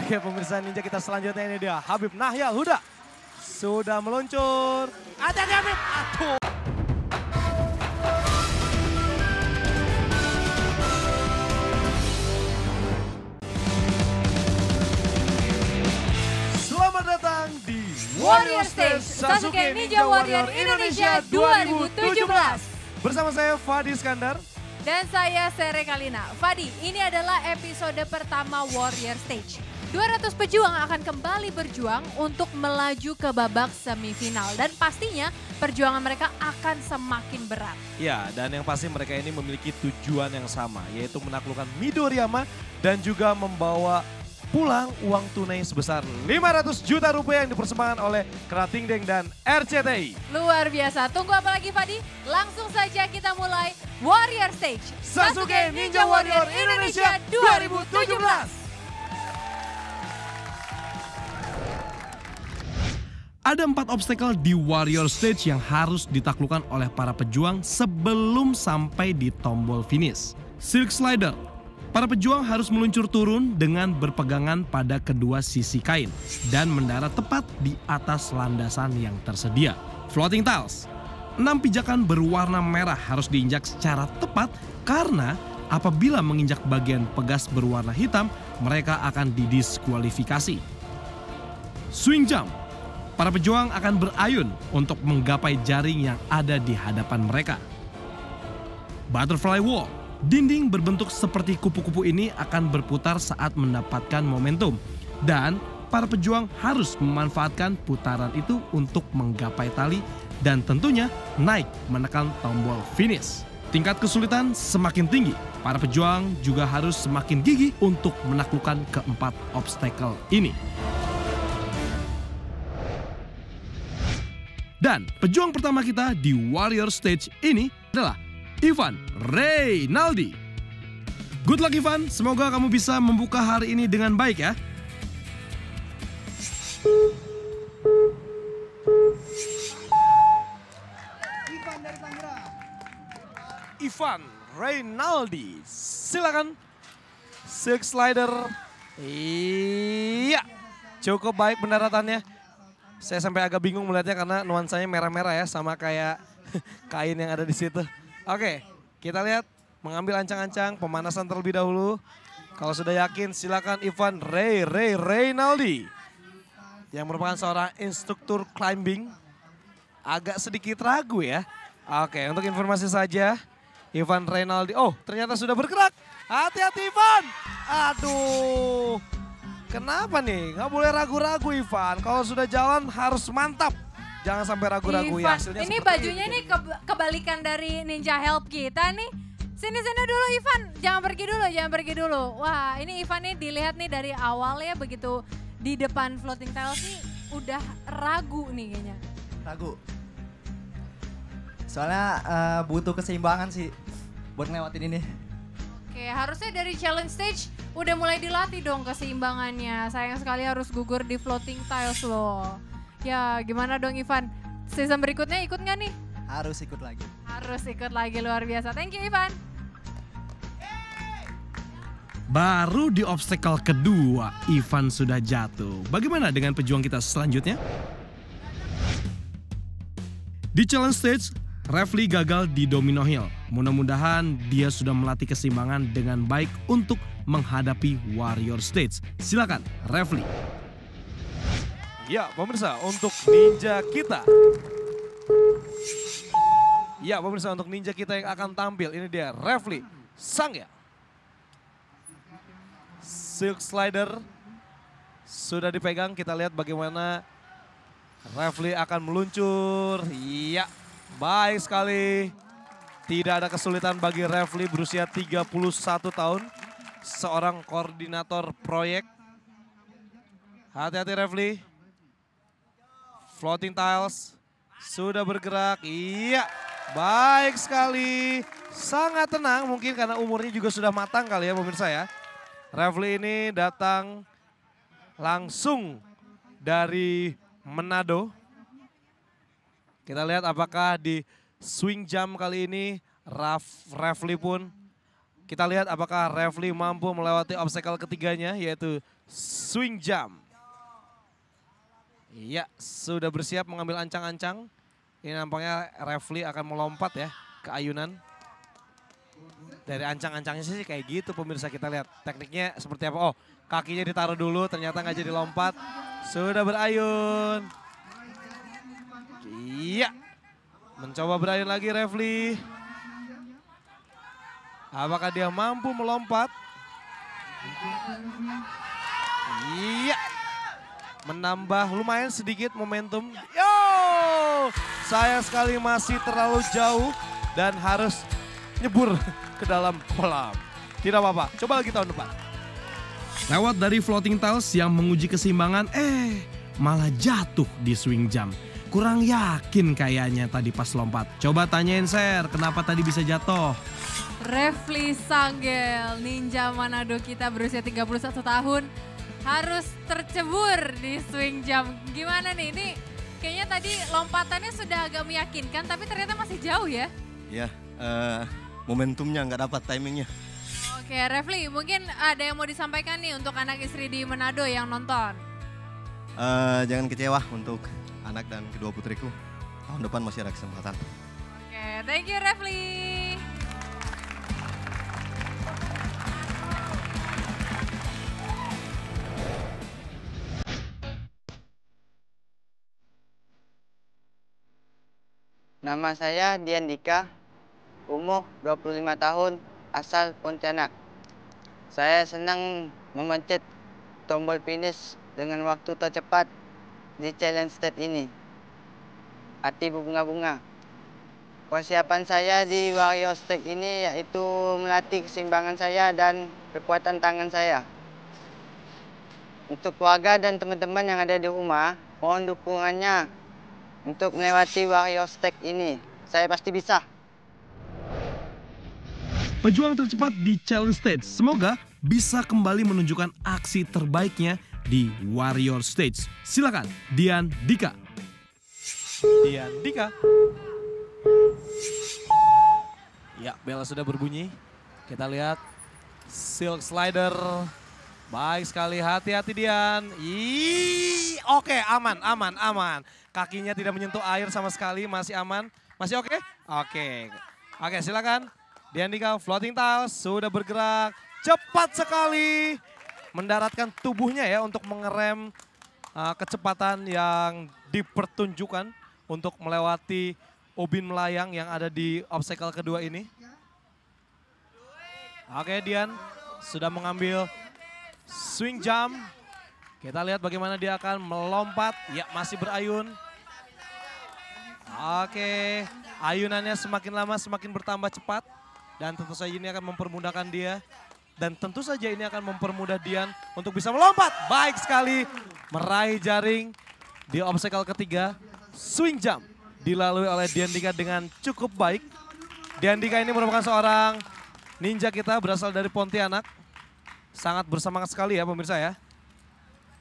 Oke pemirsa ninja kita selanjutnya ini dia Habib Nahyal Huda. Sudah meluncur. Hati-hati Habib. Aduh. Selamat datang di Warrior Stage Sasuke Ninja Warrior Indonesia 2017. Bersama saya Fadi Iskandar. Dan saya Sere Kalina. Fadi, ini adalah episode pertama Warrior Stage. 200 pejuang akan kembali berjuang untuk melaju ke babak semifinal. Dan pastinya perjuangan mereka akan semakin berat. Ya, dan yang pasti mereka ini memiliki tujuan yang sama, yaitu menaklukkan Midoriyama dan juga membawa pulang uang tunai sebesar 500 juta rupiah yang dipersembahkan oleh Krating Deng dan RCTI. Luar biasa. Tunggu apa lagi Fadi? Langsung saja kita mulai Warrior Stage Sasuke Ninja Warrior Indonesia 2017. Ada 4 obstacle di Warrior Stage yang harus ditaklukkan oleh para pejuang sebelum sampai di tombol finish. Silk Slider. Para pejuang harus meluncur turun dengan berpegangan pada kedua sisi kain dan mendarat tepat di atas landasan yang tersedia. Floating Tiles. 6 pijakan berwarna merah harus diinjak secara tepat karena apabila menginjak bagian pegas berwarna hitam, mereka akan didiskualifikasi. Swing Jump. Para pejuang akan berayun untuk menggapai jaring yang ada di hadapan mereka. Butterfly Wall. Dinding berbentuk seperti kupu-kupu ini akan berputar saat mendapatkan momentum. Dan para pejuang harus memanfaatkan putaran itu untuk menggapai tali dan tentunya naik menekan tombol finish. Tingkat kesulitan semakin tinggi. Para pejuang juga harus semakin gigih untuk menaklukkan keempat obstacle ini. Dan pejuang pertama kita di Warrior Stage ini adalah Ivan Reynaldi. Good luck Ivan, semoga kamu bisa membuka hari ini dengan baik ya. Ivan dari Tangerang. Ivan Reynaldi, silakan. Silk Slider. Iya, cukup baik pendaratannya. Saya sampai agak bingung melihatnya karena nuansanya merah-merah ya, sama kayak kain yang ada di situ. Oke, kita lihat mengambil ancang-ancang, pemanasan terlebih dahulu. Kalau sudah yakin silakan Ivan Reynaldi. Yang merupakan seorang instruktur climbing. Agak sedikit ragu ya. Oke, untuk informasi saja Ivan Reynaldi. Oh, ternyata sudah bergerak. Hati-hati Ivan. Aduh. Kenapa nih? Nggak boleh ragu-ragu Ivan. Kalau sudah jalan harus mantap. Jangan sampai ragu-ragu ya. Ivan, ini bajunya nih kebalikan dari Ninja Help kita nih. Sini-sini dulu Ivan, jangan pergi dulu. Wah ini Ivan nih dilihat nih dari awal ya begitu di depan floating tiles nih udah ragu nih kayaknya. Ragu. Soalnya butuh keseimbangan sih buat ngelewatin ini. Oke, harusnya dari challenge stage udah mulai dilatih dong keseimbangannya. Sayang sekali harus gugur di floating tiles loh. Ya gimana dong Ivan, season berikutnya ikut nggak nih? Harus ikut lagi. Harus ikut lagi, luar biasa. Thank you Ivan. Baru di obstacle kedua, Ivan sudah jatuh. Bagaimana dengan pejuang kita selanjutnya? Di challenge stage, Refli gagal di Domino Hill. Mudah-mudahan dia sudah melatih keseimbangan dengan baik untuk menghadapi Warrior Stage. Silakan, Refli. Ya, pemirsa, untuk ninja kita. Ya, pemirsa, untuk ninja kita yang akan tampil, ini dia Refli Sangya. Silk Slider sudah dipegang, kita lihat bagaimana Refli akan meluncur. Iya, baik sekali. Tidak ada kesulitan bagi Refli berusia 31 tahun. Seorang koordinator proyek. Hati-hati Refli. Floating tiles sudah bergerak. Iya, baik sekali. Sangat tenang mungkin karena umurnya juga sudah matang kali ya pemirsa ya. Refli ini datang langsung dari Manado. Kita lihat apakah di swing jump kali ini Refli pun Kita lihat apakah Refli mampu melewati obstacle ketiganya yaitu swing jump. Iya, sudah bersiap mengambil ancang-ancang. Ini nampaknya Refli akan melompat ya ke ayunan. Dari ancang-ancangnya sih kayak gitu pemirsa, kita lihat tekniknya seperti apa. Oh, kakinya ditaruh dulu ternyata nggak jadi lompat. Sudah berayun. Iya, mencoba berayun lagi Refli. Apakah dia mampu melompat? Iya. Menambah lumayan sedikit momentum. Yo! Sayang sekali masih terlalu jauh dan harus nyebur ke dalam kolam. Tidak apa-apa, coba lagi tahun depan. Lewat dari floating tiles yang menguji keseimbangan, malah jatuh di swing jump. Kurang yakin kayaknya tadi pas lompat. Coba tanyain Ser, kenapa tadi bisa jatuh? Refli Sanggel, ninja Manado kita berusia 31 tahun. Harus tercebur di swing jump. Gimana nih, ini kayaknya tadi lompatannya sudah agak meyakinkan tapi ternyata masih jauh ya? Ya, momentumnya nggak dapat timingnya. Oke Refli, mungkin ada yang mau disampaikan nih untuk anak istri di Manado yang nonton? Jangan kecewa untuk anak dan kedua putriku. Tahun depan masih ada kesempatan. Oke, thank you Refli. Nama saya Dian Dika, umur 25 tahun, asal Pontianak. Saya senang memencet tombol finish dengan waktu tercepat di challenge stage ini. Hati berbunga-bunga. Persiapan saya di Warrior Stage ini yaitu melatih keseimbangan saya dan kekuatan tangan saya. Untuk keluarga dan teman-teman yang ada di rumah, mohon dukungannya untuk melewati Warrior Stage ini. Saya pasti bisa. Pejuang tercepat di challenge stage semoga bisa kembali menunjukkan aksi terbaiknya di Warrior Stage. Silakan Dian Dika. Dian Dika. Ya, bel sudah berbunyi. Kita lihat silk slider. Baik sekali, hati-hati Dian. Oke, aman. Kakinya tidak menyentuh air sama sekali, masih aman. Masih oke? Oke, silakan. Dian Dika, floating tiles sudah bergerak cepat sekali. Mendaratkan tubuhnya ya untuk mengerem kecepatan yang dipertunjukkan untuk melewati ubin melayang yang ada di obstacle kedua ini. Oke, Dian sudah mengambil swing jump. Kita lihat bagaimana dia akan melompat. Ya, masih berayun. Oke, ayunannya semakin lama semakin bertambah cepat. Dan tentu saja ini akan mempermudahkan dia. Dan tentu saja ini akan mempermudah Dian untuk bisa melompat. Baik sekali meraih jaring di obstacle ketiga. Swing jump dilalui oleh Dian Dika dengan cukup baik. Dian Dika ini merupakan seorang ninja kita berasal dari Pontianak. Sangat bersemangat sekali ya pemirsa ya.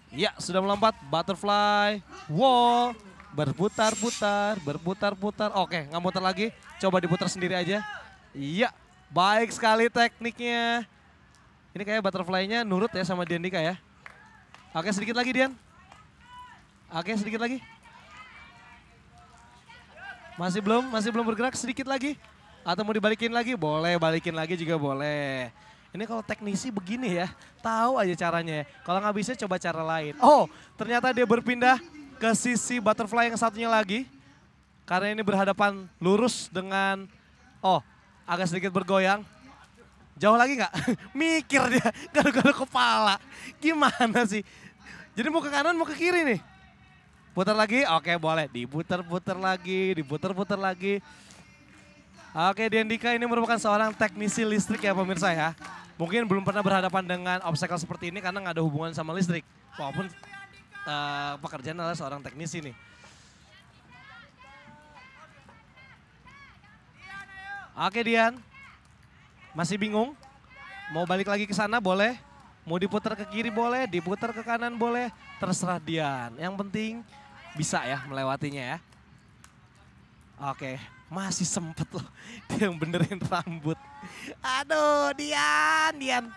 Ya, sudah melompat butterfly wall. Berputar-putar. Oke, nggak muter lagi. Coba diputar sendiri aja. Iya, baik sekali tekniknya. Ini kayak butterfly-nya nurut ya sama Dian Dika ya. Oke, sedikit lagi Dian. Oke, sedikit lagi. Masih belum bergerak, sedikit lagi. Atau mau dibalikin lagi? Boleh, balikin lagi juga boleh. Ini kalau teknisi begini ya, tahu aja caranya ya. Kalau nggak bisa coba cara lain. Oh, ternyata dia berpindah ke sisi butterfly yang satunya lagi. Karena ini berhadapan lurus dengan, agak sedikit bergoyang. Jauh lagi nggak? Mikir dia, garuk-garuk kepala. Gimana sih? Jadi mau ke kanan, mau ke kiri nih. Putar lagi, oke boleh. Diputar-putar lagi. Oke, Dian Dika ini merupakan seorang teknisi listrik ya pemirsa ya. Mungkin belum pernah berhadapan dengan obstacle seperti ini karena nggak ada hubungan sama listrik. Walaupun pekerjaan adalah seorang teknisi nih. Oke Dian, masih bingung? Mau balik lagi ke sana boleh, mau diputar ke kiri boleh, diputar ke kanan boleh, terserah Dian. Yang penting bisa ya melewatinya ya. Oke, Masih sempet loh dia yang benerin rambut. Aduh Dian.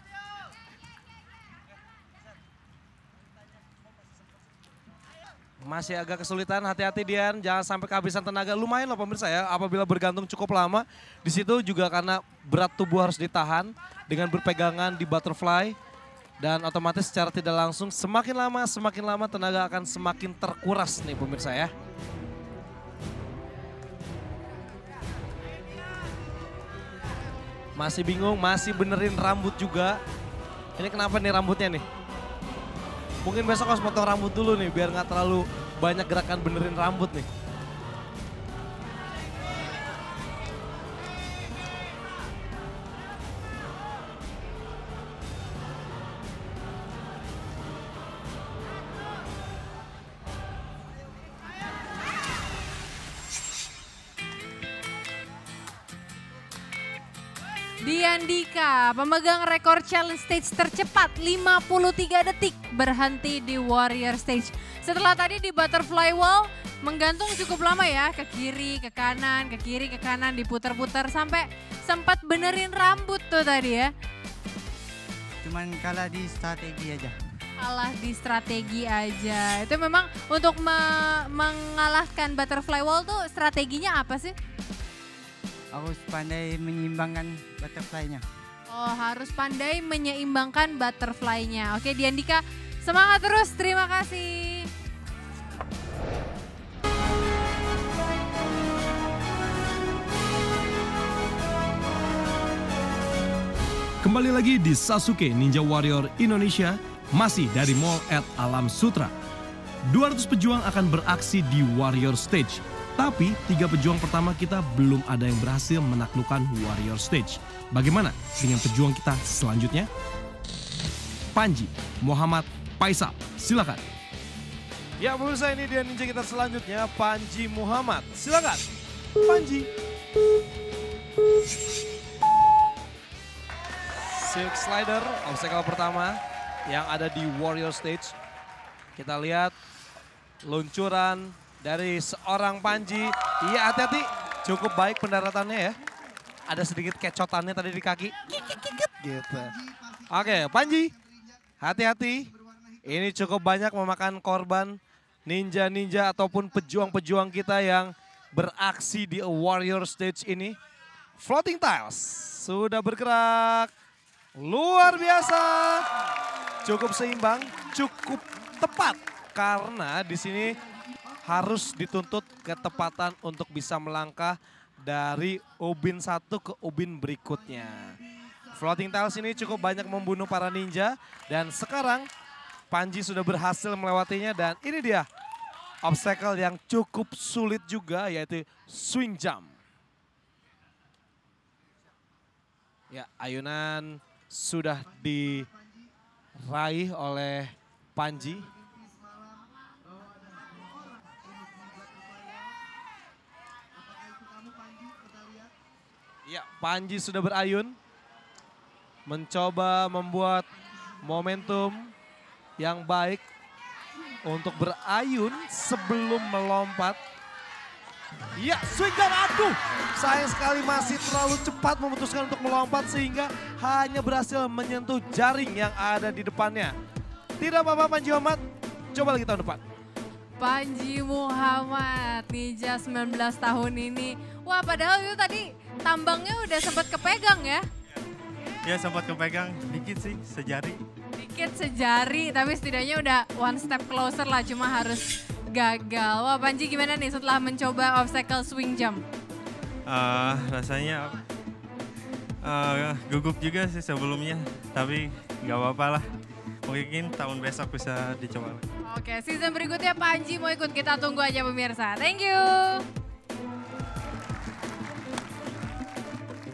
Masih agak kesulitan, hati-hati Dian, jangan sampai kehabisan tenaga. Lumayan loh pemirsa ya, apabila bergantung cukup lama. Di situ juga karena berat tubuh harus ditahan dengan berpegangan di butterfly. Dan otomatis secara tidak langsung semakin lama tenaga akan semakin terkuras nih pemirsa ya. Masih bingung, masih benerin rambut juga. Ini kenapa nih rambutnya nih? Mungkin besok harus potong rambut dulu nih biar nggak terlalu banyak gerakan benerin rambut nih. Dian Dika, pemegang rekor challenge stage tercepat 53 detik berhenti di warrior stage. Setelah tadi di butterfly wall menggantung cukup lama ya, ke kiri, ke kanan, diputar-putar sampai sempat benerin rambut tuh tadi ya. Cuman kalah di strategi aja. Kalah di strategi aja. Itu memang untuk mengalahkan butterfly wall tuh strateginya apa sih? Harus pandai menyeimbangkan butterfly-nya. Oh, harus pandai menyeimbangkan butterfly-nya. Oke, Dian Dika, semangat terus. Terima kasih. Kembali lagi di Sasuke Ninja Warrior Indonesia, masih dari Mall at Alam Sutra. 200 pejuang akan beraksi di Warrior Stage. Tapi 3 pejuang pertama kita belum ada yang berhasil menaklukkan Warrior Stage. Bagaimana dengan pejuang kita selanjutnya? Panji Muhammad Faisal, silakan. Ya pemirsa, ini dia ninja kita selanjutnya, Panji Muhammad. Silakan, Panji. Silk Slider, obstacle pertama yang ada di Warrior Stage. Kita lihat luncuran dari seorang Panji. Iya, hati-hati, cukup baik pendaratannya ya. Ada sedikit kecotannya tadi di kaki. Gitu. Oke, Panji, hati-hati. Ini cukup banyak memakan korban ninja-ninja ataupun pejuang-pejuang kita yang beraksi di Warrior Stage ini. Floating Tiles sudah bergerak. Luar biasa. Cukup seimbang, cukup tepat. Karena di sini harus dituntut ketepatan untuk bisa melangkah dari ubin satu ke ubin berikutnya. Floating Tiles ini cukup banyak membunuh para ninja. Dan sekarang Panji sudah berhasil melewatinya. Dan ini dia obstacle yang cukup sulit juga, yaitu swing jump. Ya, ayunan sudah diraih oleh Panji. Ya, Panji sudah berayun, mencoba membuat momentum yang baik untuk berayun sebelum melompat. Ya, swing jump, aduh, sayang sekali masih terlalu cepat memutuskan untuk melompat sehingga hanya berhasil menyentuh jaring yang ada di depannya. Tidak apa-apa Panji Muhammad, coba lagi tahun depan. Panji Muhammad, ninja 19 tahun ini. Wah, padahal itu tadi tambangnya udah sempat kepegang ya? Ya sempat kepegang, dikit sih, sejari. Dikit sejari, tapi setidaknya udah one step closer lah, cuma harus gagal. Wah, Panji gimana nih setelah mencoba obstacle swing jump? Rasanya gugup juga sih sebelumnya, tapi nggak apa-apa lah. Mungkin tahun besok bisa dicoba lagi. Oke, season berikutnya Panji mau ikut, kita tunggu aja pemirsa. Thank you.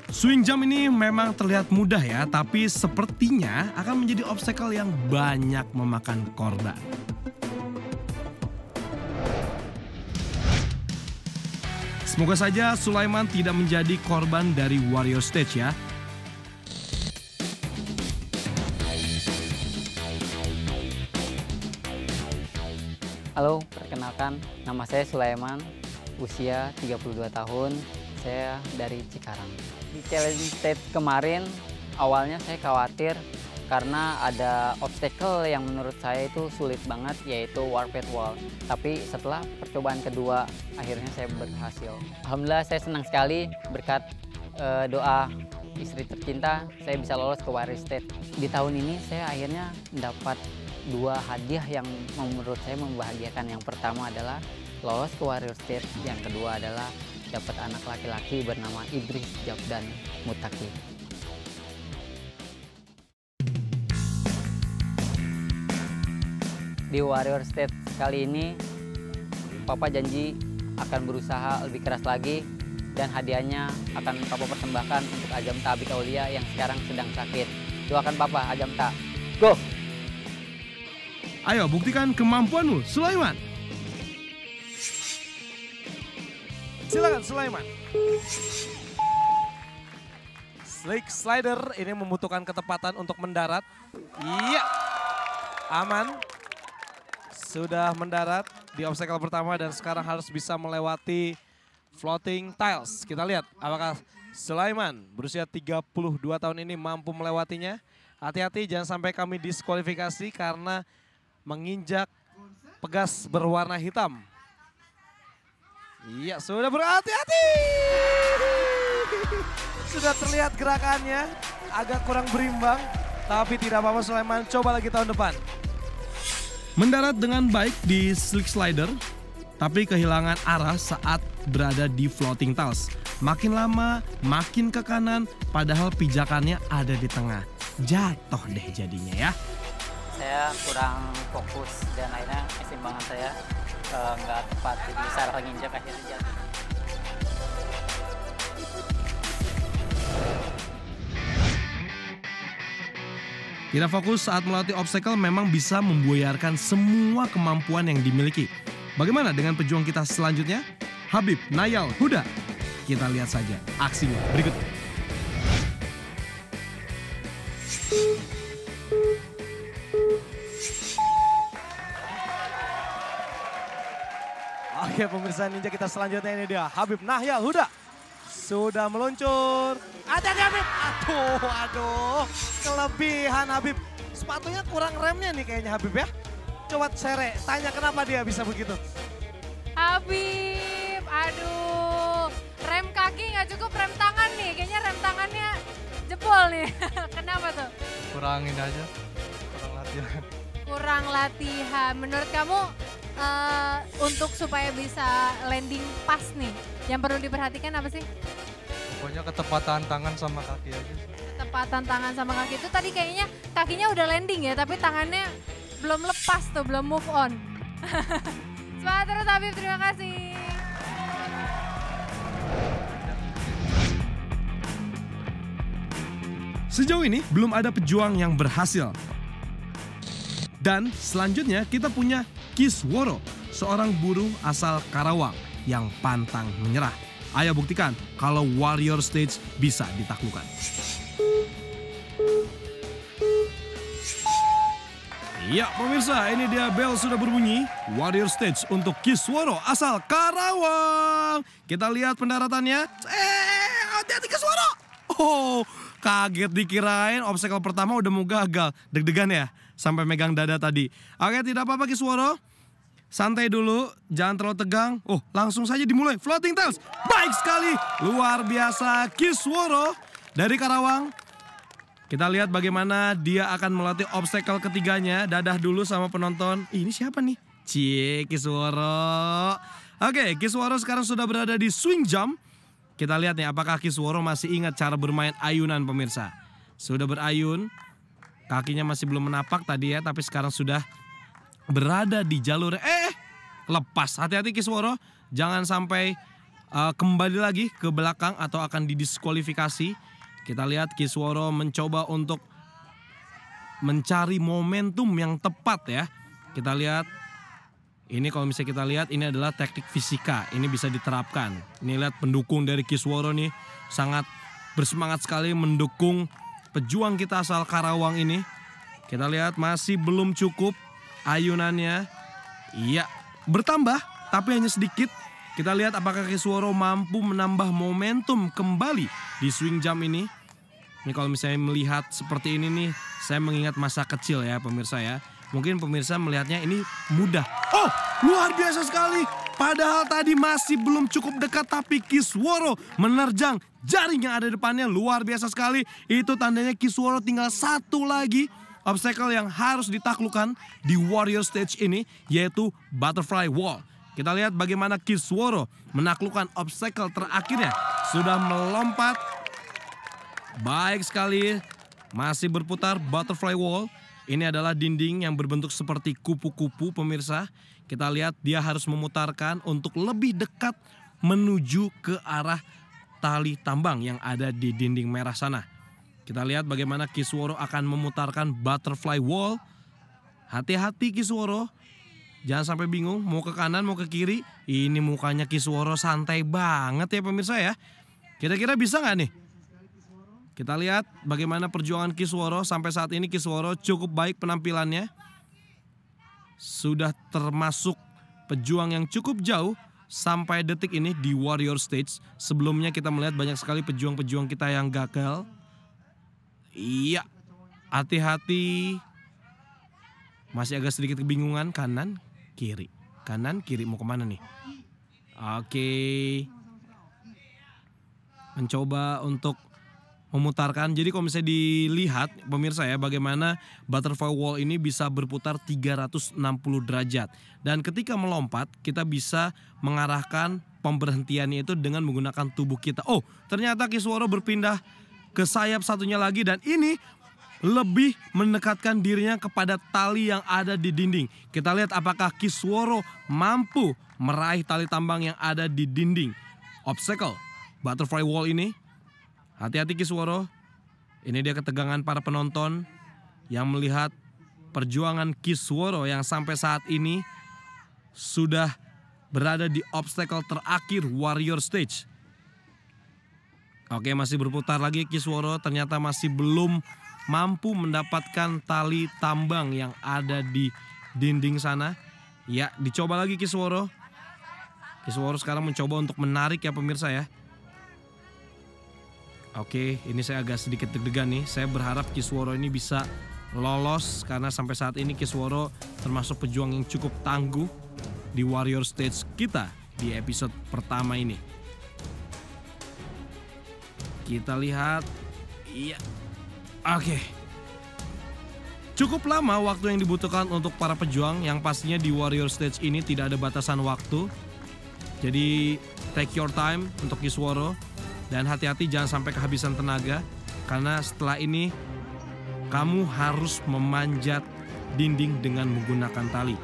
Swing jump ini memang terlihat mudah ya, tapi sepertinya akan menjadi obstacle yang banyak memakan korban. Semoga saja Sulaiman tidak menjadi korban dari Warrior Stage ya. Halo, perkenalkan nama saya Sulaiman, usia 32 tahun, saya dari Cikarang. Di challenge stage kemarin, awalnya saya khawatir karena ada obstacle yang menurut saya itu sulit banget, yaitu warped wall. Tapi setelah percobaan kedua, akhirnya saya berhasil. Alhamdulillah saya senang sekali berkat doa istri tercinta, saya bisa lolos ke warrior stage. Di tahun ini saya akhirnya mendapat 2 hadiah yang menurut saya membahagiakan. Yang pertama adalah lolos ke warrior stage, yang kedua adalah dapat anak laki-laki bernama Idris Jabdan Mutaki. Di warrior stage kali ini, Papa janji akan berusaha lebih keras lagi dan hadiahnya akan Papa persembahkan untuk Ajamta Abik Aulia yang sekarang sedang sakit. Doakan Papa, Ajamta. Go! Ayo buktikan kemampuanmu, Sulaiman. Silakan Sulaiman. Slick slider ini membutuhkan ketepatan untuk mendarat. Iya, aman. Sudah mendarat di obstacle pertama dan sekarang harus bisa melewati floating tiles. Kita lihat apakah Sulaiman berusia 32 tahun ini mampu melewatinya. Hati-hati jangan sampai kami diskualifikasi karena menginjak pegas berwarna hitam. Iya, sudah berhati-hati. Sudah terlihat gerakannya agak kurang berimbang. Tapi tidak apa-apa Sulaiman, coba lagi tahun depan. Mendarat dengan baik di slick slider, tapi kehilangan arah saat berada di floating tiles. Makin lama, makin ke kanan, padahal pijakannya ada di tengah. Jatuh deh jadinya ya. Saya kurang fokus dan akhirnya keseimbangan saya nggak tepat, jadi salah nginjak akhirnya jatuh. Tidak fokus saat melatih obstacle memang bisa membuyarkan semua kemampuan yang dimiliki. Bagaimana dengan pejuang kita selanjutnya? Habib Nayal Huda. Kita lihat saja aksinya berikut. Oke pemirsa Ninja kita selanjutnya ini dia Habib Nayal Huda. Sudah meluncur. Hati-hati Habib. Aduh. Kelebihan Habib. Sepatunya kurang remnya nih kayaknya Habib ya. Coba Sere, tanya kenapa dia bisa begitu. Habib, aduh. Rem kaki nggak cukup, rem tangan nih. Kayaknya rem tangannya jebol nih. Kenapa tuh? Kurangin aja, kurang latihan. Kurang latihan. Menurut kamu untuk supaya bisa landing pas nih, yang perlu diperhatikan apa sih? Pokoknya ketepatan tangan sama kaki aja. Ketepatan tangan sama kaki itu tadi kayaknya kakinya udah landing ya, tapi tangannya belum lepas tuh, belum move on. Semangat terus Habib, terima kasih. Sejauh ini belum ada pejuang yang berhasil. Dan selanjutnya kita punya Kisworo, seorang buruh asal Karawang yang pantang menyerah. Ayo buktikan kalau warrior stage bisa ditaklukkan. Ya pemirsa, ini dia bel sudah berbunyi. Warrior stage untuk Kisworo asal Karawang. Kita lihat pendaratannya. Hati-hati Kisworo. Oh, kaget dikirain obstacle pertama udah mau gagal. Deg-degan ya, sampai megang dada tadi. Oke, tidak apa-apa Kisworo. Santai dulu, jangan terlalu tegang. Oh, langsung saja dimulai. Floating tiles, baik sekali. Luar biasa Kisworo dari Karawang. Kita lihat bagaimana dia akan melatih obstacle ketiganya. Dadah dulu sama penonton. Ini siapa nih? Cie, Kisworo. Oke, Kisworo sekarang sudah berada di swing jump. Kita lihat nih apakah Kisworo masih ingat cara bermain ayunan pemirsa. Sudah berayun. Kakinya masih belum menapak tadi ya, tapi sekarang sudah berada di jalur. Lepas. Hati-hati Kisworo. Jangan sampai kembali lagi ke belakang atau akan didiskualifikasi. Kita lihat Kisworo mencoba untuk mencari momentum yang tepat ya. Kita lihat, ini kalau misalnya kita lihat ini adalah teknik fisika. Ini bisa diterapkan. Ini lihat pendukung dari Kisworo nih sangat bersemangat sekali mendukung pejuang kita asal Karawang ini. Kita lihat masih belum cukup ayunannya. Iya, bertambah tapi hanya sedikit. Kita lihat apakah Kisworo mampu menambah momentum kembali di swing jump ini. Ini kalau misalnya melihat seperti ini nih, saya mengingat masa kecil ya pemirsa ya. Mungkin pemirsa melihatnya ini mudah. Oh, luar biasa sekali. Padahal tadi masih belum cukup dekat, tapi Kisworo menerjang jaring yang ada di depannya. Luar biasa sekali. Itu tandanya Kisworo tinggal satu lagi obstacle yang harus ditaklukkan di Warrior Stage ini, yaitu Butterfly Wall. Kita lihat bagaimana Kisworo menaklukkan obstacle terakhirnya. Sudah melompat. Baik sekali. Masih berputar Butterfly Wall. Ini adalah dinding yang berbentuk seperti kupu-kupu pemirsa. Kita lihat dia harus memutarkan untuk lebih dekat menuju ke arah tali tambang yang ada di dinding merah sana. Kita lihat bagaimana Kisworo akan memutarkan Butterfly Wall. Hati-hati Kisworo. Jangan sampai bingung mau ke kanan mau ke kiri. Ini mukanya Kisworo santai banget ya pemirsa ya. Kira-kira bisa nggak nih? Kita lihat bagaimana perjuangan Kisworo. Sampai saat ini Kisworo cukup baik penampilannya. Sudah termasuk pejuang yang cukup jauh sampai detik ini di Warrior Stage. Sebelumnya kita melihat banyak sekali pejuang-pejuang kita yang gagal. Iya, hati-hati. Masih agak sedikit kebingungan, kanan, kiri. Kanan, kiri, mau kemana nih? Oke. Mencoba untuk memutarkan. Jadi kalau misalnya dilihat pemirsa ya bagaimana Butterfly Wall ini bisa berputar 360 derajat. Dan ketika melompat kita bisa mengarahkan pemberhentiannya itu dengan menggunakan tubuh kita. Oh, ternyata Kisworo berpindah ke sayap satunya lagi dan ini lebih mendekatkan dirinya kepada tali yang ada di dinding. Kita lihat apakah Kisworo mampu meraih tali tambang yang ada di dinding obstacle Butterfly Wall ini. Hati-hati Kisworo. Ini dia ketegangan para penonton yang melihat perjuangan Kisworo yang sampai saat ini sudah berada di obstacle terakhir Warrior Stage. Oke, masih berputar lagi Kisworo, ternyata masih belum mampu mendapatkan tali tambang yang ada di dinding sana. Ya, dicoba lagi Kisworo. Kisworo sekarang mencoba untuk menarik ya pemirsa ya. Oke, ini saya agak sedikit deg-degan nih. Saya berharap Kisworo ini bisa lolos karena sampai saat ini Kisworo termasuk pejuang yang cukup tangguh di Warrior Stage kita di episode pertama ini. Kita lihat. Iya. Oke. Cukup lama waktu yang dibutuhkan untuk para pejuang yang pastinya di Warrior Stage ini tidak ada batasan waktu. Jadi take your time untuk Kisworo. Dan hati-hati jangan sampai kehabisan tenaga. Karena setelah ini kamu harus memanjat dinding dengan menggunakan tali.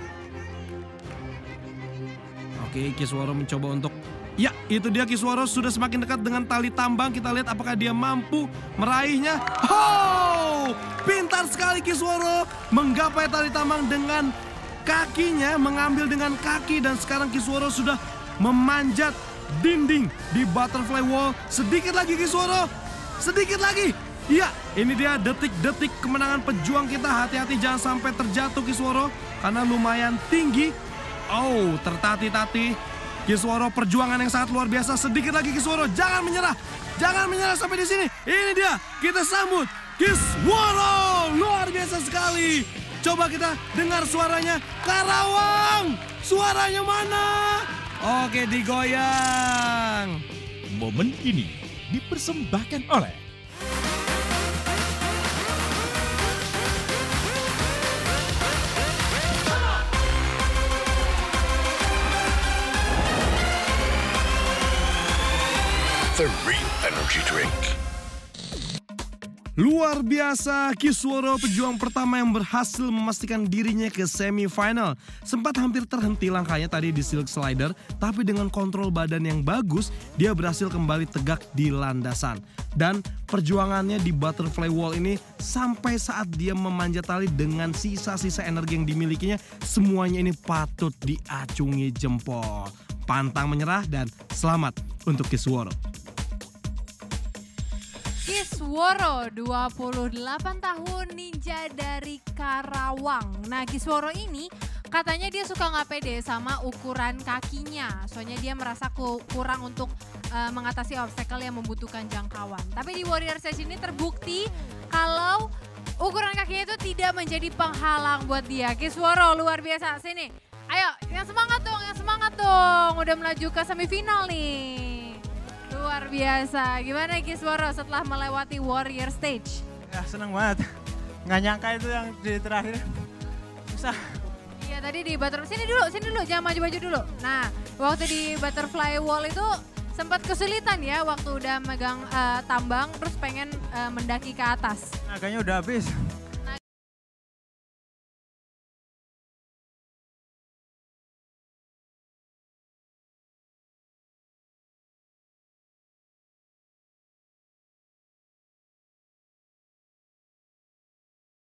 Oke, Kisworo mencoba untuk... Ya, itu dia Kisworo sudah semakin dekat dengan tali tambang. Kita lihat apakah dia mampu meraihnya. Oh, pintar sekali Kisworo menggapai tali tambang dengan kakinya. Mengambil dengan kaki dan sekarang Kisworo sudah memanjat dinding di Butterfly Wall. Sedikit lagi Kisworo, sedikit lagi. Iya, ini dia detik-detik kemenangan pejuang kita. Hati-hati jangan sampai terjatuh Kisworo karena lumayan tinggi. Oh, tertati-tati. Kisworo perjuangan yang sangat luar biasa. Sedikit lagi Kisworo, jangan menyerah. Jangan menyerah sampai di sini. Ini dia, kita sambut Kisworo. Luar biasa sekali. Coba kita dengar suaranya. Karawang, suaranya mana? Oke, digoyang. Momen ini dipersembahkan oleh The Real Energy Drink. Luar biasa, Kisworo pejuang pertama yang berhasil memastikan dirinya ke semifinal. Sempat hampir terhenti langkahnya tadi di silk slider, tapi dengan kontrol badan yang bagus, dia berhasil kembali tegak di landasan. Dan perjuangannya di Butterfly Wall ini sampai saat dia memanjat tali dengan sisa-sisa energi yang dimilikinya, semuanya ini patut diacungi jempol. Pantang menyerah dan selamat untuk Kisworo. Kisworo, 28 tahun, ninja dari Karawang. Nah, Kisworo ini katanya dia suka nggak pede sama ukuran kakinya. Soalnya dia merasa kurang untuk mengatasi obstacle yang membutuhkan jangkauan. Tapi di Warrior Stage ini terbukti kalau ukuran kakinya itu tidak menjadi penghalang buat dia. Kisworo luar biasa. Sini, ayo yang semangat dong. Udah melaju ke semifinal nih. Luar biasa. Gimana Kisworo setelah melewati Warrior Stage? Ya senang banget. Nggak nyangka itu yang di terakhir. Susah. Iya tadi di sini dulu, jangan maju-maju dulu. Nah, waktu di butterfly wall itu sempat kesulitan ya waktu udah megang tambang terus pengen mendaki ke atas. Naganya udah habis.